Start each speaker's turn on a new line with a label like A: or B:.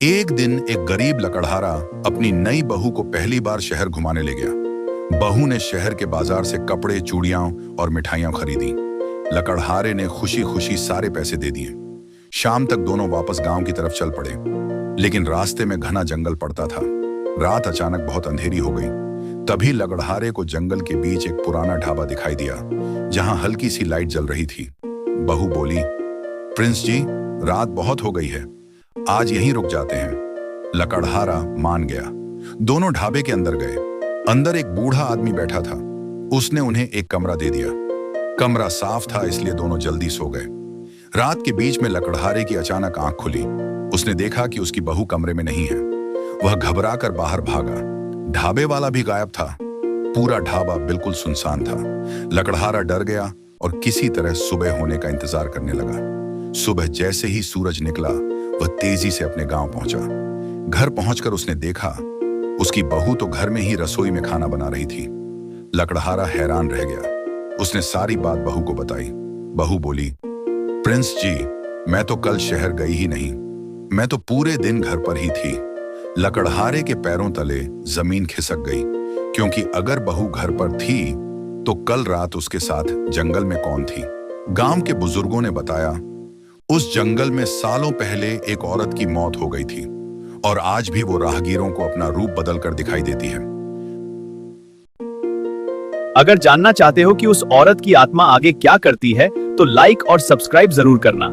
A: एक दिन एक गरीब लकड़हारा अपनी नई बहू को पहली बार शहर घुमाने ले गया। बहू ने शहर के बाजार से कपड़े, चूड़ियां और मिठाइयां खरीदी। लकड़हारे ने खुशी खुशी सारे पैसे दे दिए। शाम तक दोनों वापस गांव की तरफ चल पड़े, लेकिन रास्ते में घना जंगल पड़ता था। रात अचानक बहुत अंधेरी हो गई। तभी लकड़हारे को जंगल के बीच एक पुराना ढाबा दिखाई दिया, जहां हल्की सी लाइट जल रही थी। बहू बोली, प्रिंस जी, रात बहुत हो गई है, आज यहीं रुक जाते हैं। लकड़हारा मान गया। दोनों ढाबे के अंदर गए। अंदर एक बूढ़ा आदमी बैठा था। उसने उन्हें एक कमरा दे दिया। कमरा साफ था, इसलिए दोनों जल्दी सो गए। रात के बीच में लकड़हारे की अचानक आंख खुली। उसने देखा कि उसकी बहू कमरे में नहीं है। वह घबराकर बाहर भागा। ढाबे वाला भी गायब था। पूरा ढाबा बिल्कुल सुनसान था। लकड़हारा डर गया और किसी तरह सुबह होने का इंतजार करने लगा। सुबह जैसे ही सूरज निकला, वह तेजी से अपने गांव पहुंचा। घर पहुंचकर उसने देखा, उसकी बहू तो घर में ही रसोई में खाना बना रही थी। लकड़हारा हैरान रह गया। उसने सारी बात बहू को बताई। बहू बोली, प्रिंस जी, मैं तो कल शहर गई ही नहीं, मैं तो पूरे दिन घर पर ही थी। लकड़हारे के पैरों तले जमीन खिसक गई, क्योंकि अगर बहू घर पर थी तो कल रात उसके साथ जंगल में कौन थी? गांव के बुजुर्गों ने बताया, उस जंगल में सालों पहले एक औरत की मौत हो गई थी और आज भी वो राहगीरों को अपना रूप बदलकर दिखाई देती है।
B: अगर जानना चाहते हो कि उस औरत की आत्मा आगे क्या करती है, तो लाइक और सब्सक्राइब जरूर करना।